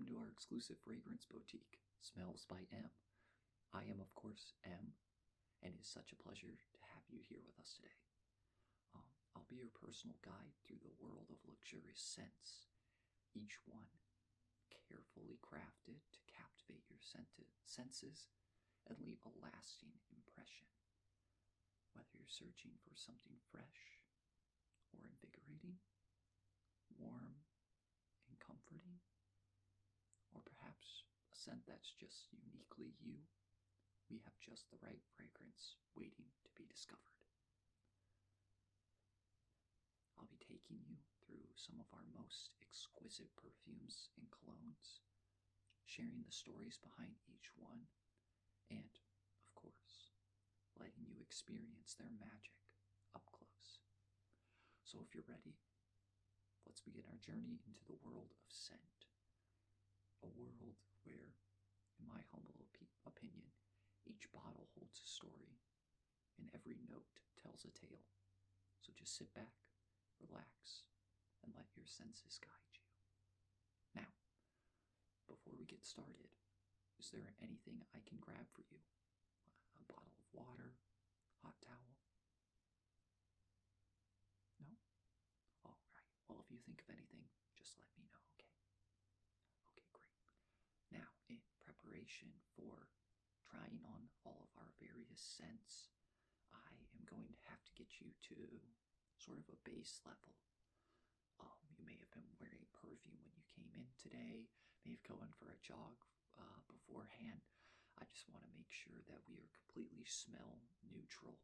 welcome to our exclusive fragrance boutique, Smells by M. I am, of course, M, and it is such a pleasure to have you here with us today. I'll be your personal guide through the world of luxurious scents, each one carefully crafted to captivate your senses and leave a lasting impression. Whether you're searching for something fresh or invigorating, warm and comforting, or perhaps a scent that's just uniquely you, we have just the right fragrance waiting to be discovered. I'll be taking you through some of our most exquisite perfumes and colognes, sharing the stories behind each one, and, of course, letting you experience their magic up close. So if you're ready, let's begin our journey into the world of scent. A world where, in my humble opinion, each bottle holds a story, and every note tells a tale. So just sit back, relax, and let your senses guide you. Now, before we get started, is there anything I can grab for you? A bottle of water? Hot towel? No? All right. Well, if you think of anything, just let me know, okay? Okay, great. Now, in preparation for trying on all of our various scents, I am going to have to get you to sort of a base level. You may have been wearing perfume when you came in today, may have gone for a jog beforehand. I just want to make sure that we are completely smell neutral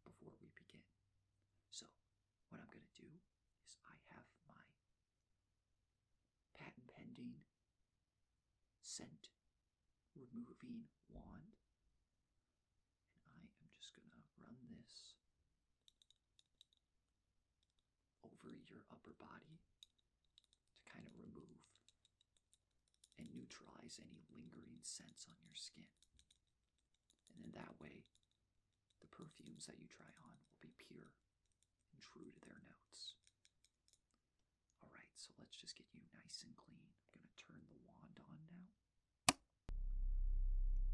before we begin. So, what I'm going to do is I have my patent pending scent removing wand, and I am just going to run this over your upper body to kind of remove and neutralize any lingering scents on your skin. And then that way, the perfumes that you try on will be pure and true to their notes. Alright, so let's just get you nice and clean. I'm going to turn the wand on now.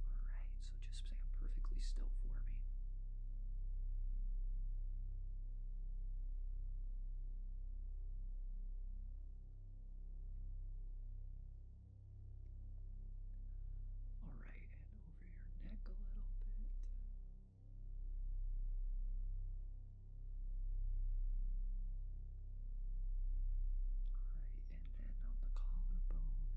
Alright, so just stand perfectly still for me. Alright, and over your neck a little bit. Alright, and then on the collarbone.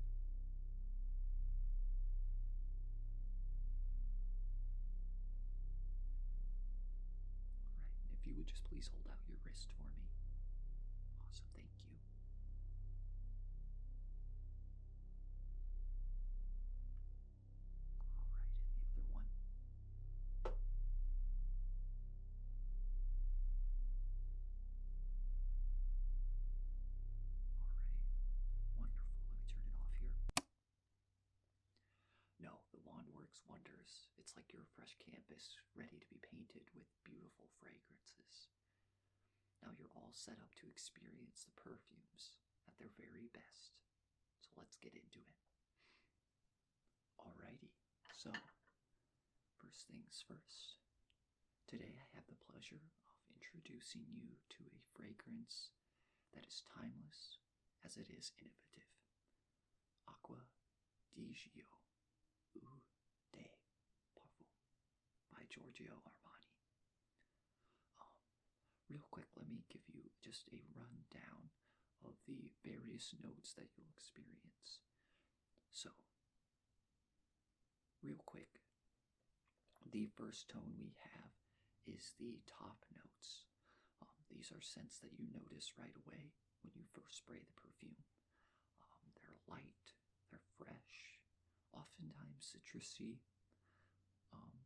Alright, and if you would just please hold out your wrist for me. Awesome, thank you. Alright, and the other one. Alright, wonderful. Let me turn it off here. No, the wand works wonders. It's like you're a fresh canvas ready to be painted with beautiful fragrances. Now you're all set up to experience the perfumes at their very best. So let's get into it. Alrighty, so first things first. Today I have the pleasure of introducing you to a fragrance that is timeless as it is innovative. Acqua di Gio Eau de Parfum by Giorgio Armani. Real quick, let me give you just a rundown of the various notes that you'll experience. So, real quick, the first tone we have is the top notes. These are scents that you notice right away when you first spray the perfume. They're light, they're fresh, oftentimes citrusy,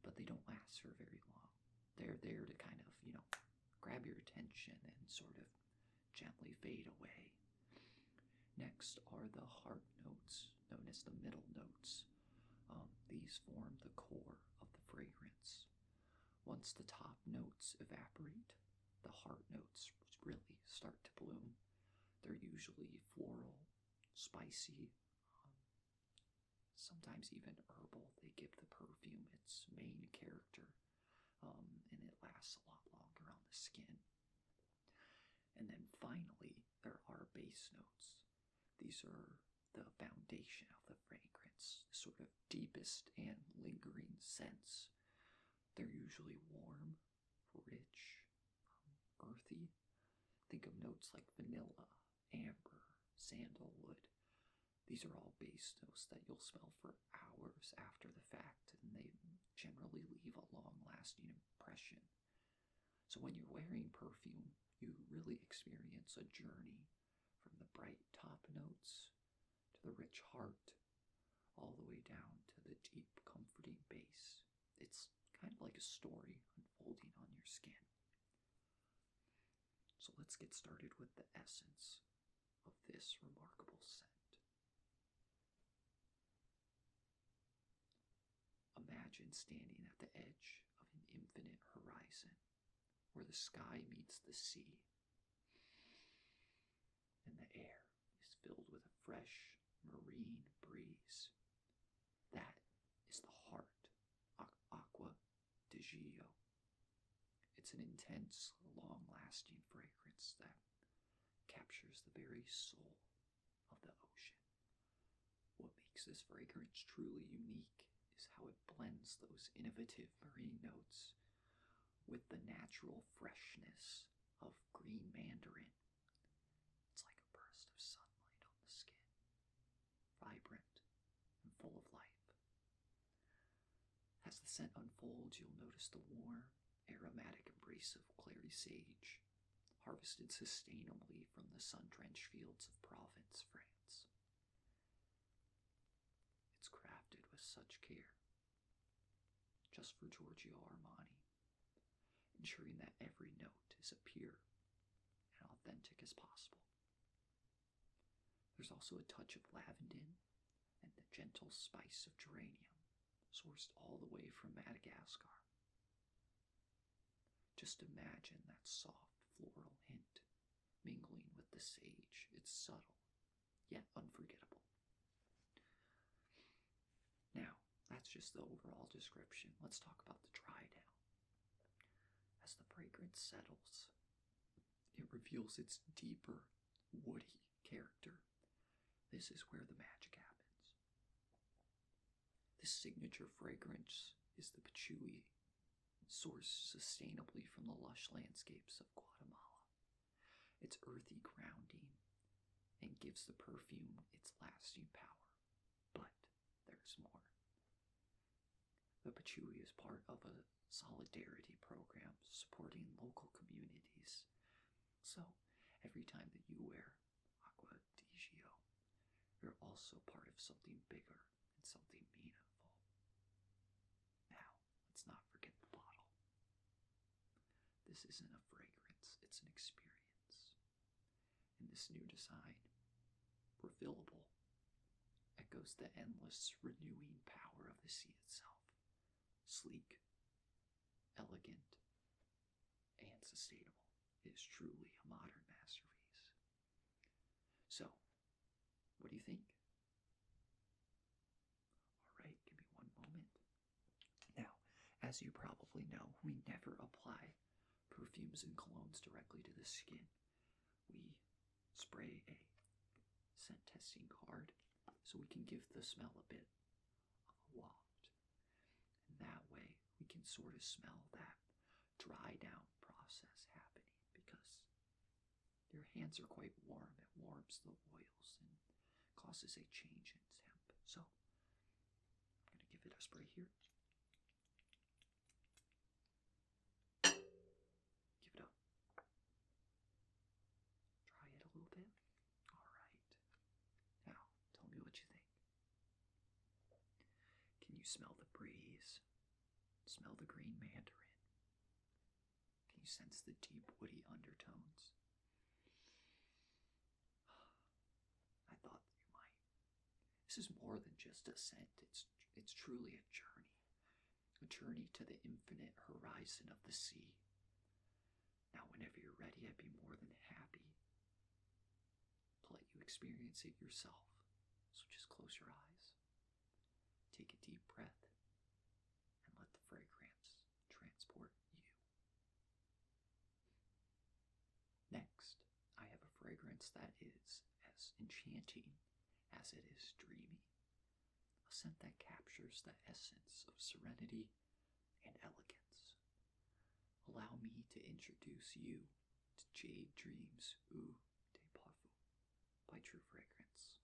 but they don't last for very long. They're there to kind of, grab your attention and sort of gently fade away. Next are the heart notes, known as the middle notes. These form the core of the fragrance. Once the top notes evaporate, the heart notes really start to bloom. They're usually floral, spicy, sometimes even herbal. They give the perfume its main character, and it lasts a lot longer on the skin. And then finally, there are base notes. These are the foundation of the fragrance, sort of deepest and lingering scents. They're usually warm, rich, earthy. Think of notes like vanilla, amber, sandalwood. These are all base notes that you'll smell for hours after the fact, and they generally leave a long-lasting impression. So when you're wearing perfume, you really experience a journey from the bright top notes to the rich heart, all the way down to the deep, comforting base. It's kind of like a story unfolding on your skin. So let's get started with the essence of this remarkable scent. Imagine standing at the edge of an infinite horizon where the sky meets the sea, and the air is filled with a fresh marine breeze. That is the heart, Acqua di Gio. It's an intense, long-lasting fragrance that captures the very soul of the ocean. What makes this fragrance truly unique is how it blends those innovative marine notes with the natural freshness of green mandarin. It's like a burst of sunlight on the skin, vibrant and full of life. As the scent unfolds, you'll notice the warm, aromatic embrace of clary sage, harvested sustainably from the sun-drenched fields of Provence, France. It's crafted with such care, just for Giorgio Armani, ensuring that every note is as pure and authentic as possible. There's also a touch of lavender and the gentle spice of geranium, sourced all the way from Madagascar. Just imagine that soft floral hint mingling with the sage. It's subtle, yet unforgettable. Now, that's just the overall description. Let's talk about the dry down. As the fragrance settles, it reveals its deeper, woody character. This is where the magic happens. This signature fragrance is the patchouli, sourced sustainably from the lush landscapes of Guatemala. It's earthy grounding and gives the perfume its lasting power. But there's more. The patchouli is part of a solidarity program supporting local communities. So every time that you wear Acqua di Gio, you're also part of something bigger and something meaningful. Now, let's not forget the bottle. This isn't a fragrance, it's an experience. And this new design, refillable, echoes the endless, renewing power of the sea itself. Sleek, elegant, and sustainable. It is truly a modern masterpiece. So, what do you think? Alright, give me one moment. Now, as you probably know, we never apply perfumes and colognes directly to the skin. We spray a scent testing card so we can give the smell a bit of a waft. And that way we can sort of smell that dry down process happening, because your hands are quite warm. It warms the oils and causes a change in temp. So I'm going to give it a spray here. Give it up. Try it a little bit. Alright. Now, tell me what you think. Can you smell the breeze? Smell the green mandarin? Can you sense the deep, woody undertones? I thought that you might. This is more than just a scent. It's truly a journey. A journey to the infinite horizon of the sea. Now, whenever you're ready, I'd be more than happy to let you experience it yourself. So just close your eyes. take a deep breath and let the fragrance transport you. Next, I have a fragrance that is as enchanting as it is dreamy. A scent that captures the essence of serenity and elegance. Allow me to introduce you to Jade Dreams Eau de Parfum by True Fragrance.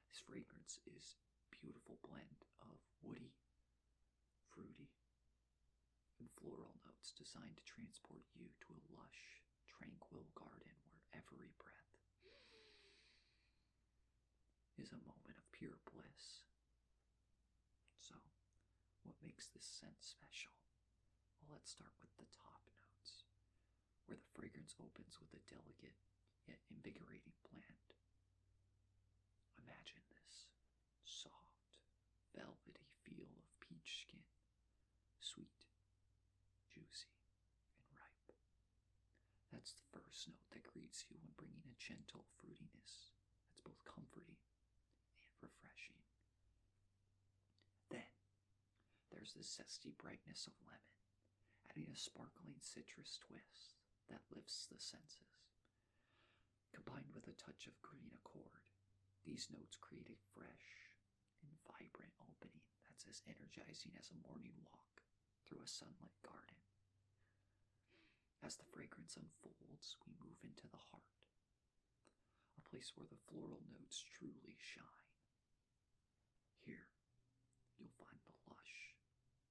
This fragrance is a beautiful blend of woody, fruity, and floral notes designed to transport you to a lush, tranquil garden where every breath is a moment of pure bliss. So, what makes this scent special? Well, let's start with the top notes, where the fragrance opens with a delicate yet invigorating blend. Imagine this soft, velvety feel of peach skin, sweet, juicy, and ripe. That's the first note that greets you when bringing a gentle fruitiness that's both comforting and refreshing. Then, there's the zesty brightness of lemon, adding a sparkling citrus twist that lifts the senses. Combined with a touch of green accord, these notes create a fresh and vibrant opening that's as energizing as a morning walk through a sunlit garden. As the fragrance unfolds, we move into the heart, a place where the floral notes truly shine. Here, you'll find the lush,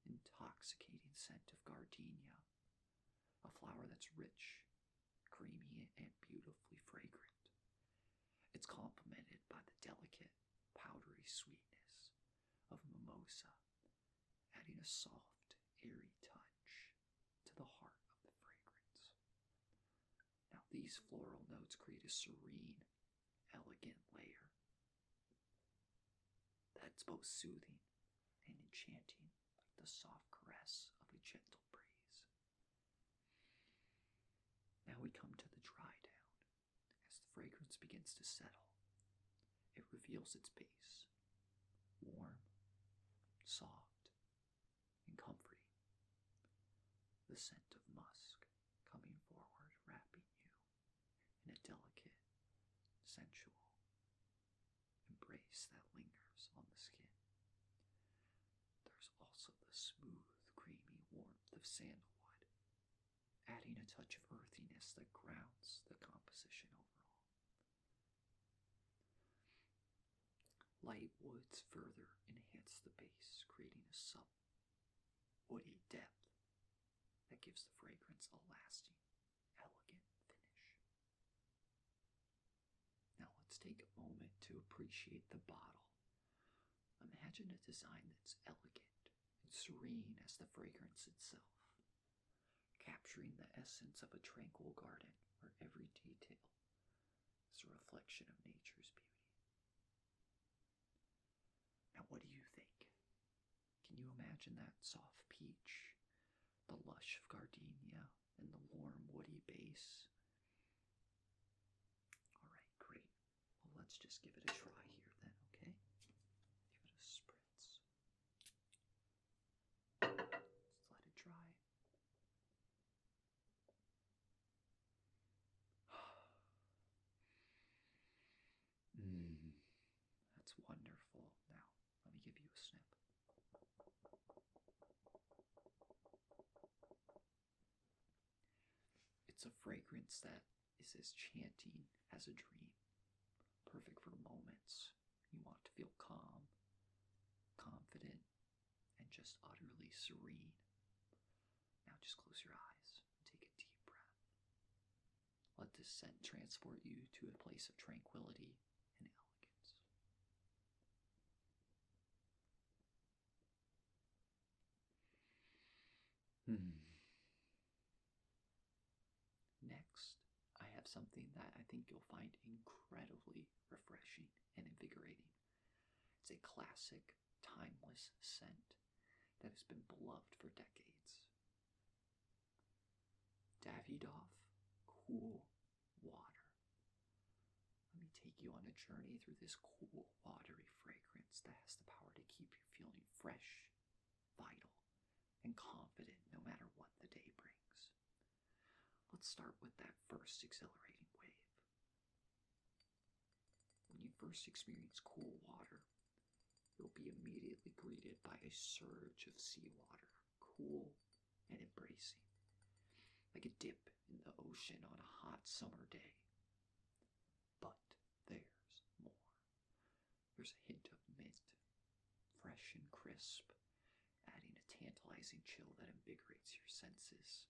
intoxicating scent of gardenia, a flower that's rich, creamy, and beautifully fragrant. It's complemented by the delicate, powdery sweetness of mimosa, adding a soft, airy touch to the heart of the fragrance. Now, these floral notes create a serene, elegant layer that's both soothing and enchanting, like the soft caress of a gentle breeze. Now we come to the dry down. As the fragrance begins to settle, it reveals its base, warm, soft, and comforting. The scent of musk coming forward, wrapping you in a delicate, sensual embrace that lingers on the skin. There's also the smooth, creamy warmth of sandalwood, adding a touch of earthiness that grounds the composition overall. Light woods further enhance the base, creating a subtle, woody depth that gives the fragrance a lasting, elegant finish. Now let's take a moment to appreciate the bottle. Imagine a design that's elegant and serene as the fragrance itself, capturing the essence of a tranquil garden where every detail is a reflection of nature's beauty. Now, what do you think? Can you imagine that soft peach, the lush of gardenia, and the warm woody base? All right, great. Well, let's just give it a try here then, okay? Give it a spritz. Let's let it dry. That's wonderful. Now, let me give you a snip. It's a fragrance that is as enchanting as a dream, perfect for moments you want to feel calm, confident, and just utterly serene. Now just close your eyes and take a deep breath. Let this scent transport you to a place of tranquility and elegance. Next, I have something that I think you'll find incredibly refreshing and invigorating. It's a classic, timeless scent that has been beloved for decades. Davidoff Cool Water. Let me take you on a journey through this cool, watery fragrance that has the power to keep you feeling fresh, vital, and confident no matter what the day brings. Let's start with that first exhilarating wave. When you first experience cool water, you'll be immediately greeted by a surge of seawater, cool and embracing, like a dip in the ocean on a hot summer day. But there's more. There's a hint of mint, fresh and crisp, adding a tantalizing chill that invigorates your senses.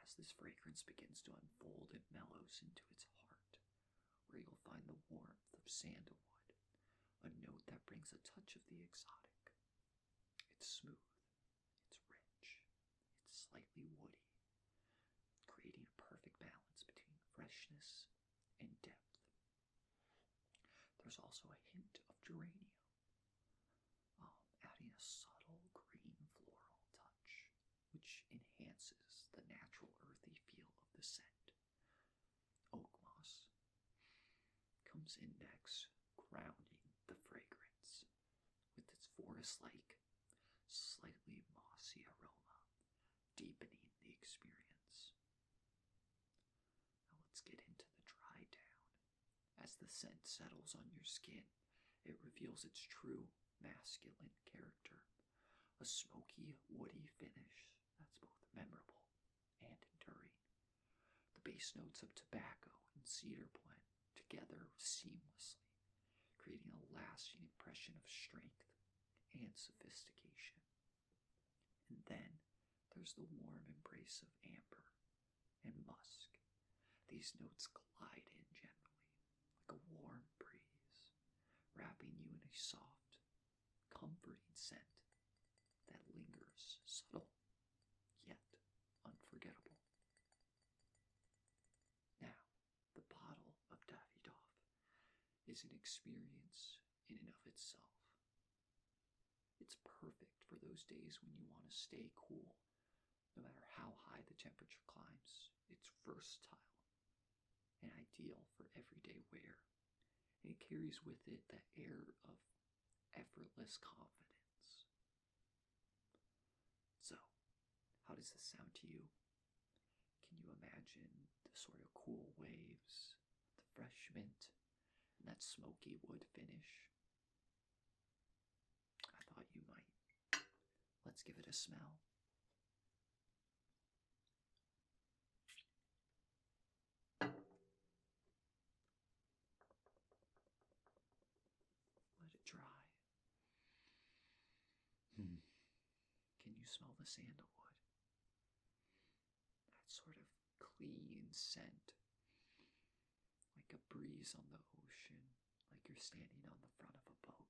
As this fragrance begins to unfold, it mellows into its heart, where you'll find the warmth of sandalwood, a note that brings a touch of the exotic. It's smooth, it's rich, it's slightly woody, creating a perfect balance between freshness and depth. There's also a hint of geranium, adding a subtle green floral touch, which enhances the natural earthy feel of the scent. Oak moss comes in next, grounding the fragrance with its forest-like, slightly mossy aroma, deepening the experience. Now let's get into the dry down. As the scent settles on your skin, it reveals its true masculine character, a smoky, woody finish that's both memorable and enduring. The base notes of tobacco and cedar blend together seamlessly, creating a lasting impression of strength and sophistication. And then there's the warm embrace of amber and musk. These notes glide in gently, like a warm breeze, wrapping you in a soft, comforting scent that lingers, subtle, yet unforgettable. Now, the bottle of Davidoff is an experience in and of itself. It's perfect for those days when you want to stay cool, no matter how high the temperature climbs. It's versatile and ideal for everyday wear, and it carries with it that air of effortless confidence. So, how does this sound to you? Can you imagine the sort of cool waves, the fresh mint, and that smoky wood finish? I thought you might. Let's give it a smell. Let it dry. Can you smell the sandalwood? That sort of clean scent, like a breeze on the ocean, like you're standing on the front of a boat.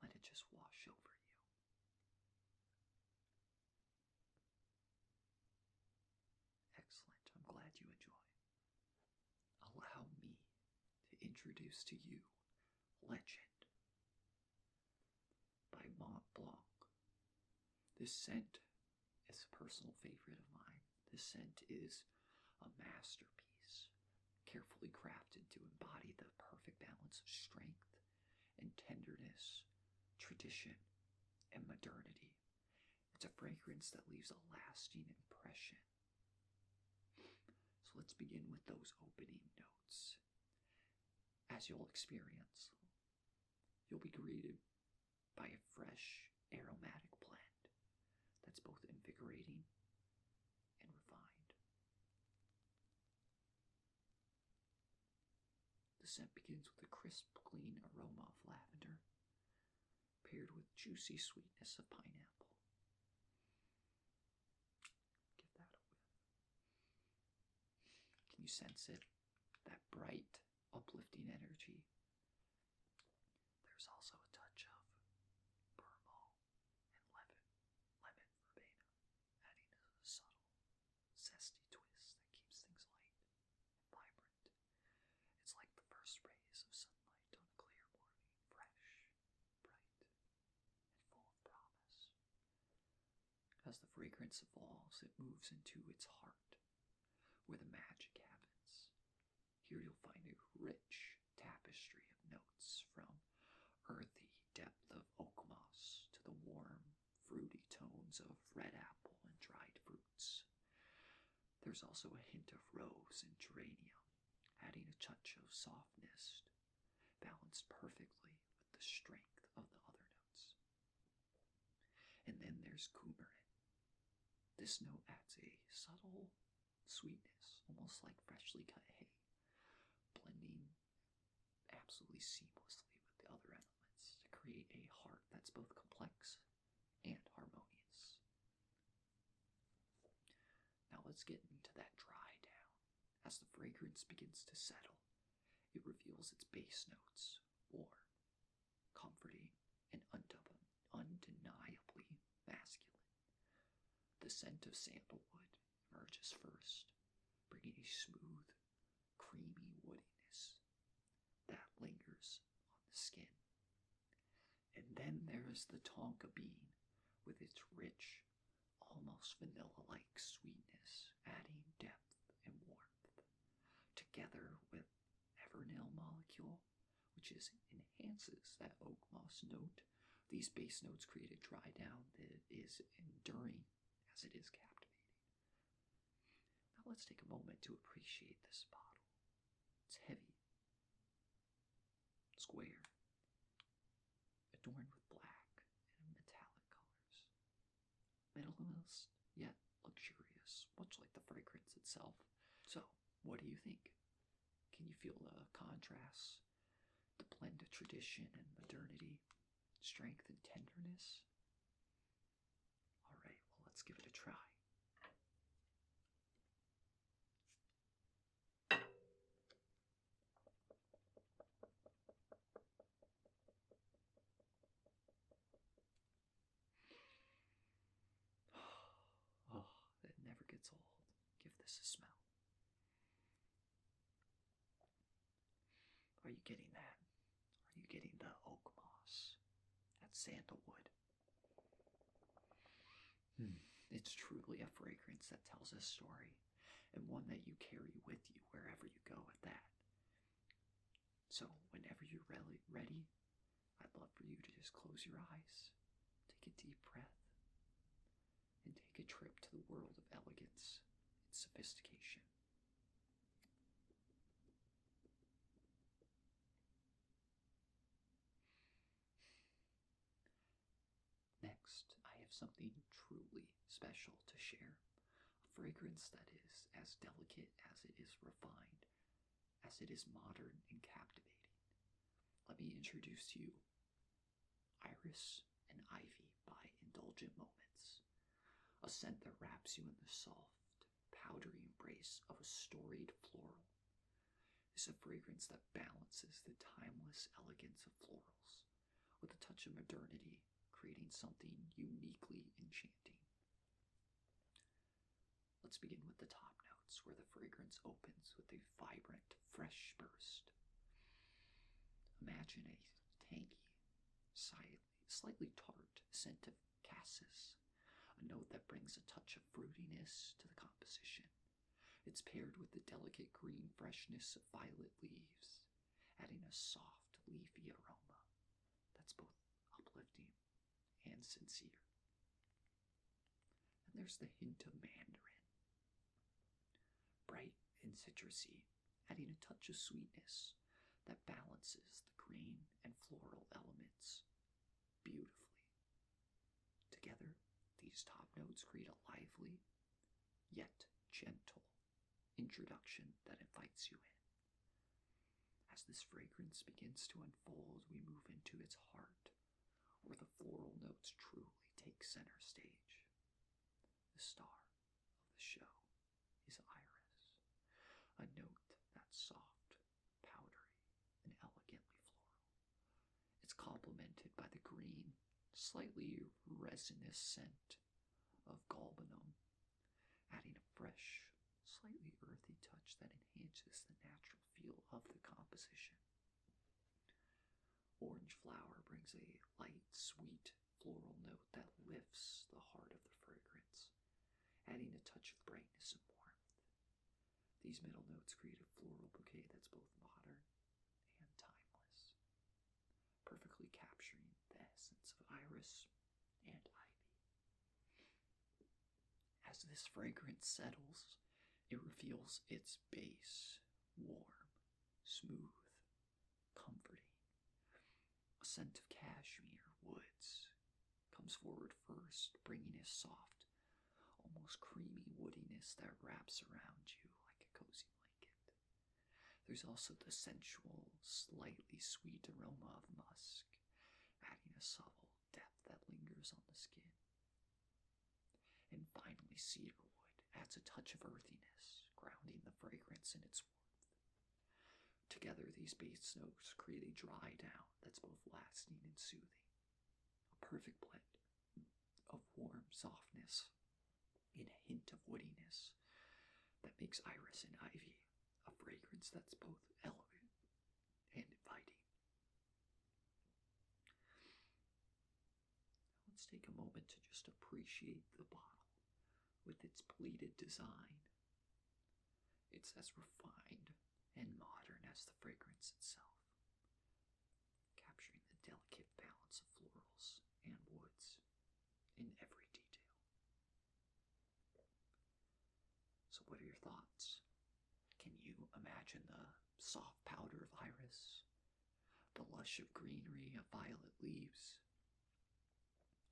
Let it just wash over you. Excellent. I'm glad you enjoy. Allow me to introduce to you Legend by Mont Blanc. This scent is a personal favorite of mine. This scent is a masterpiece, carefully crafted to embody the perfect balance of strength and tenderness, tradition and modernity. It's a fragrance that leaves a lasting impression. So let's begin with those opening notes. As you'll experience, you'll be greeted by a fresh, aromatic blend that's both invigorating and refined. The scent begins with a crisp, clean aroma of lavender, paired with juicy sweetness of pineapple. Give that a whiff. Can you sense it? That bright, uplifting energy. There's also a touch of bergamot and lemon verbena, adding a subtle, zesty twist that keeps things light and vibrant. It's like the first rays of sunlight on a clear morning, fresh, bright, and full of promise. As the fragrance evolves, it moves into its heart, where the magic happens. There's also a hint of rose and geranium, adding a touch of softness, balanced perfectly with the strength of the other notes. And then there's coumarin. This note adds a subtle sweetness, almost like freshly cut hay, blending absolutely seamlessly with the other elements to create a heart that's both complex and harmonious. Now let's get into that dry down. As the fragrance begins to settle, it reveals its base notes, warm, comforting, and undeniably masculine. The scent of sandalwood emerges first, bringing a smooth, creamy woodiness that lingers on the skin. And then there is the tonka bean with its rich, almost vanilla-like sweetness, adding depth and warmth, together with Evernail molecule, which enhances that oak moss note. These base notes create a dry down that is enduring as it is captivating. Now let's take a moment to appreciate this bottle. It's heavy, square, adorned with black and metallic colors. Minimalist, yet luxurious, much like the fragrance itself. So, what do you think? Can you feel the contrast? The blend of tradition and modernity, strength and tenderness? Alright, well, let's give it a try. Oh, it never gets old. Give this a smell. Are you getting that? Are you getting the oak moss? That sandalwood? It's truly a fragrance that tells a story, and one that you carry with you wherever you go at that. So, whenever you're ready, I'd love for you to just close your eyes, take a deep breath, and take a trip to the world of elegance and sophistication. Next, I have something truly special to share. A fragrance that is as delicate as it is refined, as it is modern and captivating. Let me introduce to you Iris and Ivy by Indulgent Moments. A scent that wraps you in the soft, powdery embrace of a storied floral. It's a fragrance that balances the timeless elegance of florals with a touch of modernity, creating something uniquely enchanting. Let's begin with the top notes, where the fragrance opens with a vibrant, fresh burst. Imagine a tangy, slightly tart scent of cassis, a note that brings a touch of fruitiness to the composition. It's paired with the delicate green freshness of violet leaves, adding a soft, leafy aroma that's both uplifting and sincere. And there's the hint of mandarin, bright and citrusy, adding a touch of sweetness that balances the green and floral elements beautifully. Together, these top notes create a lively, yet gentle introduction that invites you in. As this fragrance begins to unfold, we move into its heart, where the floral notes truly take center stage. The star of the show is Iris, a note that's soft, powdery, and elegantly floral. It's complemented by the green, slightly resinous scent of galbanum, adding a fresh, slightly earthy touch that enhances the natural feel of the composition. Orange flower brings a light, sweet, floral note that lifts the heart of the fragrance, adding a touch of brightness and warmth. These middle notes create a floral bouquet that's both modern and timeless, perfectly capturing the essence of iris and ivy. As this fragrance settles, It reveals its base, warm, smooth, comforting. A scent of cashmere, woods, comes forward first, bringing a soft, almost creamy woodiness that wraps around you like a cozy blanket. There's also the sensual, slightly sweet aroma of musk, adding a subtle depth that lingers on the skin. And finally, cedarwood adds a touch of earthiness, grounding the fragrance in its warmth. Together, these base notes create a dry down that's both lasting and soothing. A perfect blend of warm softness and a hint of woodiness that makes iris and ivy a fragrance that's both elegant and inviting. Let's take a moment to just appreciate the bottle with its pleated design. It's as refined and modern as the fragrance itself, capturing the delicate balance of florals and woods in every detail. So what are your thoughts? Can you imagine the soft powder of iris, the lush of greenery of violet leaves,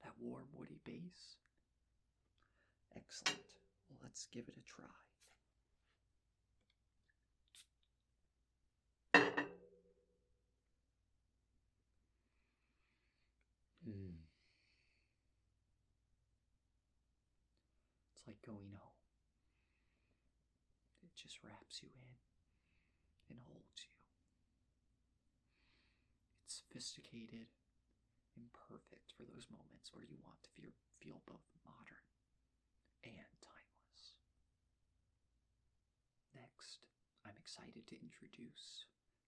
that warm woody base? Excellent. Well, let's give it a try. It's like going home. It just wraps you in and holds you. It's sophisticated and perfect for those moments where you want to feel both modern and timeless. Next, I'm excited to introduce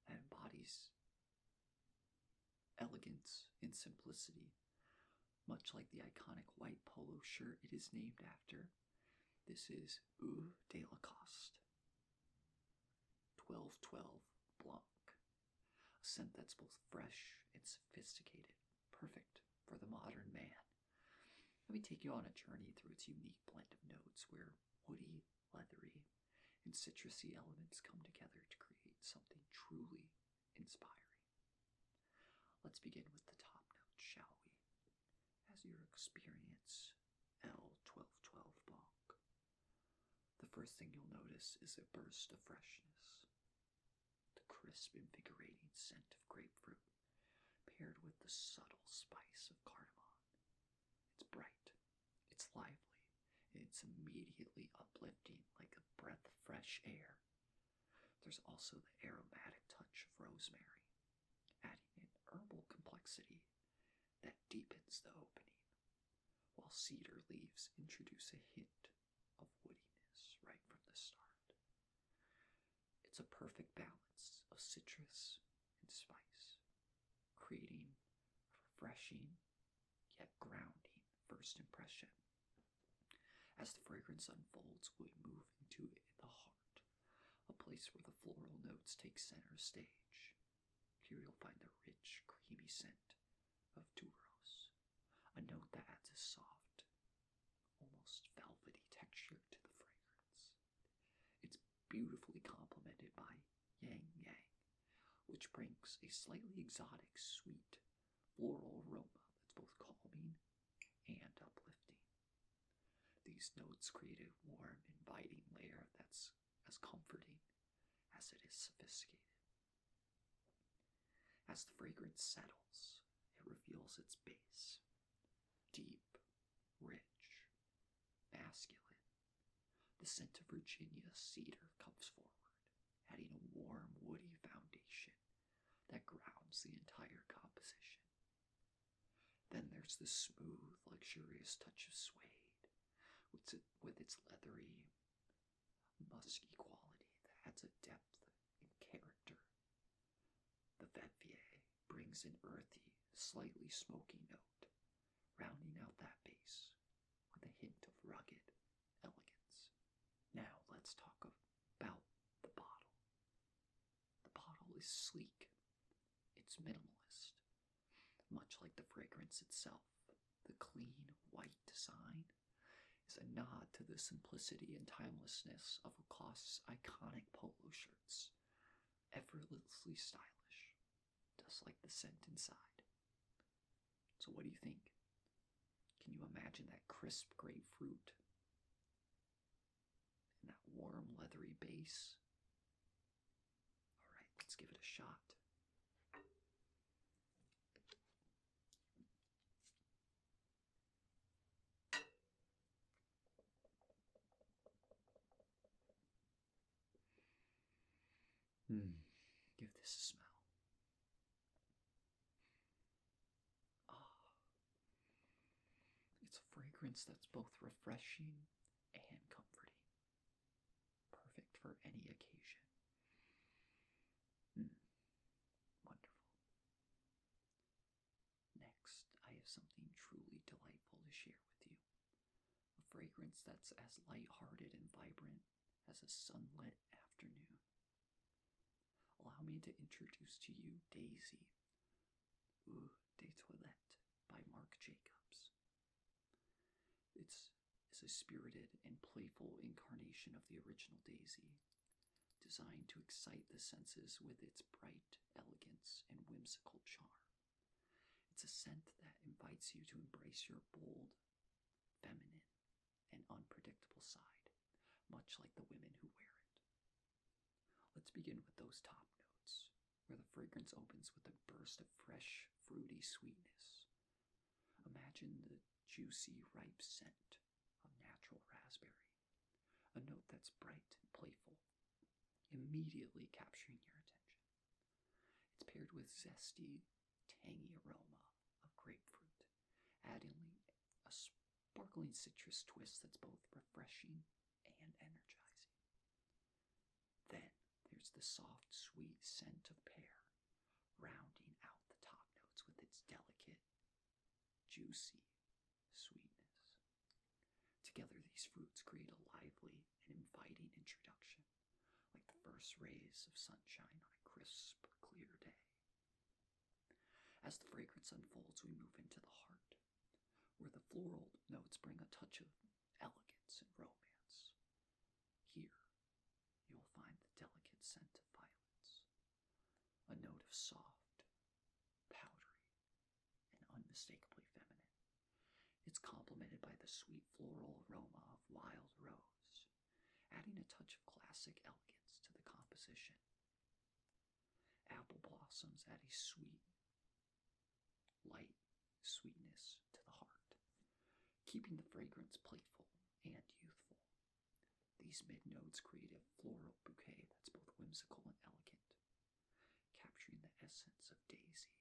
that embodies elegance and simplicity. Much like the iconic white polo shirt it is named after, this is Eau de Lacoste 1212 Blanc, a scent that's both fresh and sophisticated, perfect for the modern man. Let me take you on a journey through its unique blend of notes where woody, leathery, and citrusy elements come together to create something truly inspiring. Let's begin with the top notes, shall we? As you experience L1212 Blanc, the first thing you'll notice is a burst of freshness. The crisp, invigorating scent of grapefruit paired with the subtle spice of cardamom. It's bright, it's lively, and it's immediately uplifting like a breath of fresh air. There's also the aromatic touch of rosemary, adding an herbal complexity that deepens the opening, while cedar leaves introduce a hint of woodiness right from the start. It's a perfect balance of citrus and spice, creating a refreshing yet grounding first impression. As the fragrance unfolds, we move into the heart, a place where the floral notes take center stage. Here you'll find the rich, creamy scent of tuberose, a note that adds a soft, almost velvety texture to the fragrance. It's beautifully complemented by yang yang, which brings a slightly exotic, sweet, floral aroma that's both calming and uplifting. These notes create a warm, inviting layer that's as comforting as it is sophisticated. As the fragrance settles, it reveals its base. Deep, rich, masculine. The scent of Virginia cedar comes forward, adding a warm, woody foundation that grounds the entire composition. Then there's the smooth, luxurious touch of suede, with its leathery, musky quality that adds a depth and character. The Vetvier brings an earthy, slightly smoky note, rounding out that base with a hint of rugged elegance. Now let's talk about the bottle. The bottle is sleek. It's minimalist. Much like the fragrance itself, the clean, white design is a nod to the simplicity and timelessness of Lacoste's iconic polo shirts, effortlessly stylish, just like the scent inside. So what do you think? Can you imagine that crisp grapefruit and that warm leathery base? Alright, let's give it a shot. Give this a smell. It's a fragrance that's both refreshing and comforting. Perfect for any occasion. Wonderful. Next, I have something truly delightful to share with you. A fragrance that's as lighthearted and vibrant as a sunlit afternoon. Allow me to introduce to you Daisy, Eau de Toilette by Marc Jacobs. It's a spirited and playful incarnation of the original Daisy, designed to excite the senses with its bright elegance and whimsical charm. It's a scent that invites you to embrace your bold, feminine, and unpredictable side, much like the women who wear it. Let's begin with those top notes, where the fragrance opens with a burst of fresh, fruity sweetness. Imagine the juicy, ripe scent of natural raspberry, a note that's bright and playful, immediately capturing your attention. It's paired with zesty, tangy aroma of grapefruit, adding a sparkling citrus twist that's both refreshing and energizing. Then there's the soft, sweet scent of pear, rounding out the top notes with its delicate, juicy sweetness. Together, these fruits create a lively and inviting introduction, like the first rays of sunshine on a crisp, clear day. As the fragrance unfolds, we move into the heart, where the floral notes bring a touch of elegance and romance. Here, you'll find the delicate scent of violets, a note of soft, powdery, and unmistakably feminine. It's complemented by the sweet floral aroma of wild rose, adding a touch of classic elegance to the composition. Apple blossoms add a sweet, light sweetness to the heart, keeping the fragrance playful and youthful. These mid-notes create a floral bouquet that's both whimsical and elegant, capturing the essence of Daisy,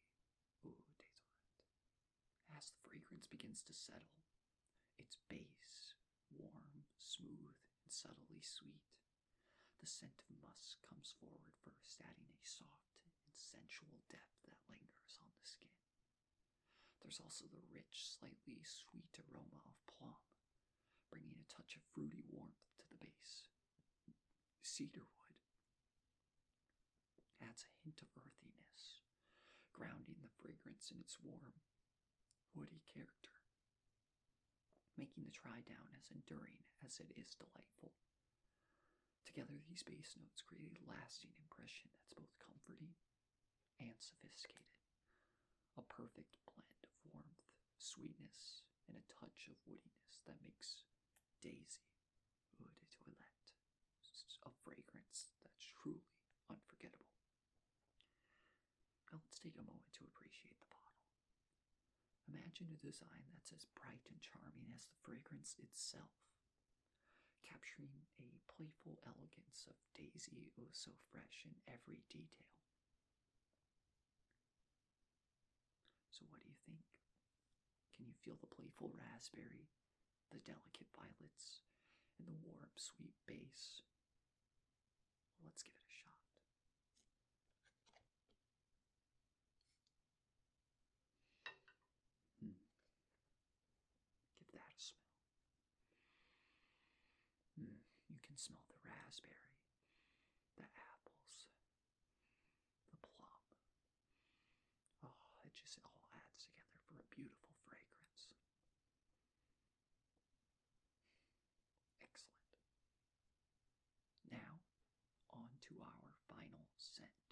Eau de Toilette. As the fragrance begins to settle, its base, warm, smooth, and subtly sweet, the scent of musk comes forward first, adding a soft and sensual depth that lingers on the skin. There's also the rich, slightly sweet aroma of plum, bringing a touch of fruity warmth to the base. Cedarwood adds a hint of earthiness, grounding the fragrance in its warm, woody character, making the try-down as enduring as it is delightful. Together, these base notes create a lasting impression that's both comforting and sophisticated, a perfect blend of warmth, sweetness, and a touch of woodiness that makes Daisy, Eau de Toilette, a fragrance that's truly unforgettable. Now let's take a moment to appreciate the bottle. Imagine a design that's as bright and charming as the fragrance itself, capturing a playful elegance of Daisy, oh so fresh in every detail. So what do you think? Can you feel the playful raspberry, the delicate violets, and the warm, sweet base? Let's give it a shot. Give that a smell. You can smell the raspberry, the apples, the plum. Oh, it just all adds together for a beautiful fragrance. scent.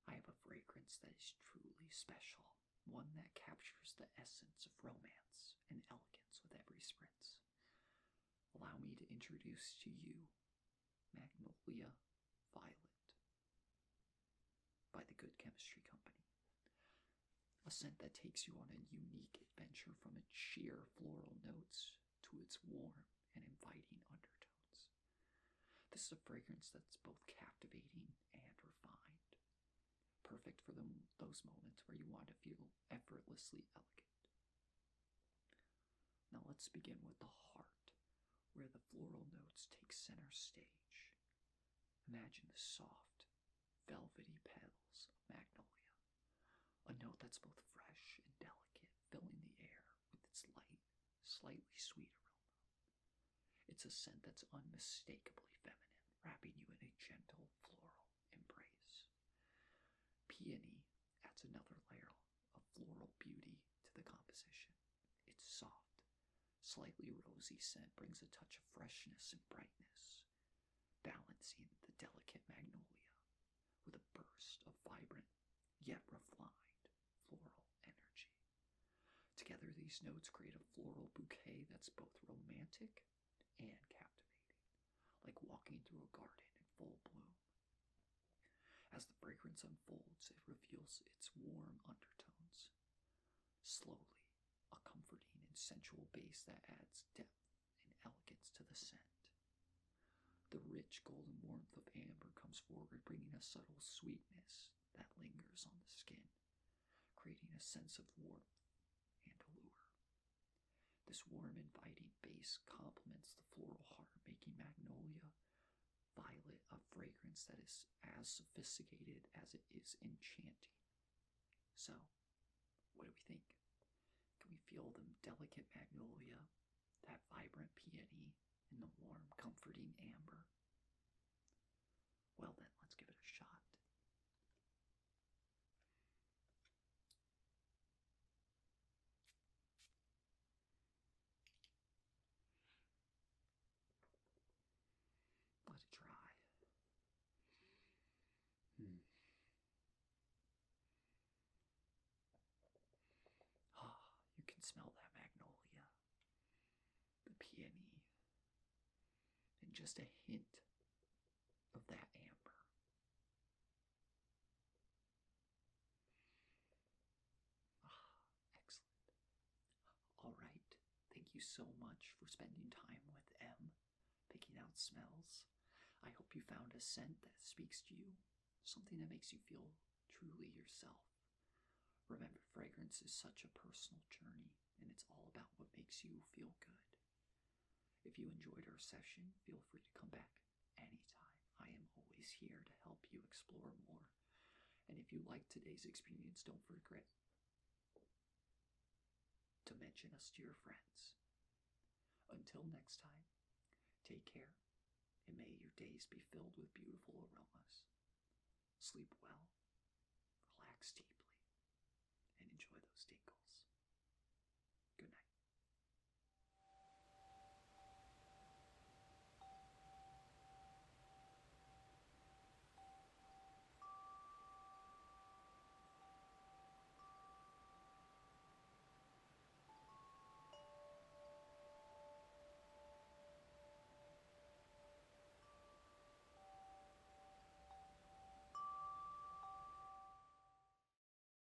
I have a fragrance that is truly special, one that captures the essence of romance and elegance with every spritz. Allow me to introduce to you Magnolia Violet by the Good Chemistry Company. A scent that takes you on a unique adventure from its sheer floral notes to its warm and inviting undertones. This is a fragrance that's both captivating and refined, perfect for those moments where you want to feel effortlessly elegant. Now let's begin with the heart, where the floral notes take center stage. Imagine the soft, velvety petals of magnolia, a note that's both fresh and delicate, filling the air with its light, slightly sweet aroma. It's a scent that's unmistakably feminine, wrapping you in a gentle floral embrace. Peony adds another layer of floral beauty to the composition. Its soft, slightly rosy scent brings a touch of freshness and brightness, balancing the delicate magnolia with a burst of vibrant yet refined floral energy. Together, these notes create a floral bouquet that's both romantic and captivating, like walking through a garden in full bloom. As the fragrance unfolds, it reveals its warm undertones. Slowly, a comforting and sensual base that adds depth and elegance to the scent. The rich golden warmth of amber comes forward, bringing a subtle sweetness that lingers on the skin, creating a sense of warmth and allure. This warm, inviting base complements the floral heart, making Magnolia Violet a fragrance that is as sophisticated as it is enchanting. So, what do we think? Can we feel the delicate magnolia, that vibrant peony, and the warm, comforting amber? Well then, let's give it a shot. Let it dry. You can smell that magnolia, the peony, and just a hint of that amber. Excellent. All right. Thank you so much for spending time with M, picking out smells. I hope you found a scent that speaks to you, something that makes you feel truly yourself. Remember, fragrance is such a personal journey, and it's all about what makes you feel good. If you enjoyed our session, feel free to come back anytime. I am always here to help you explore more. And if you liked today's experience, don't forget to mention us to your friends. Until next time, take care, and may your days be filled with beautiful aromas. Sleep well, relax deeply,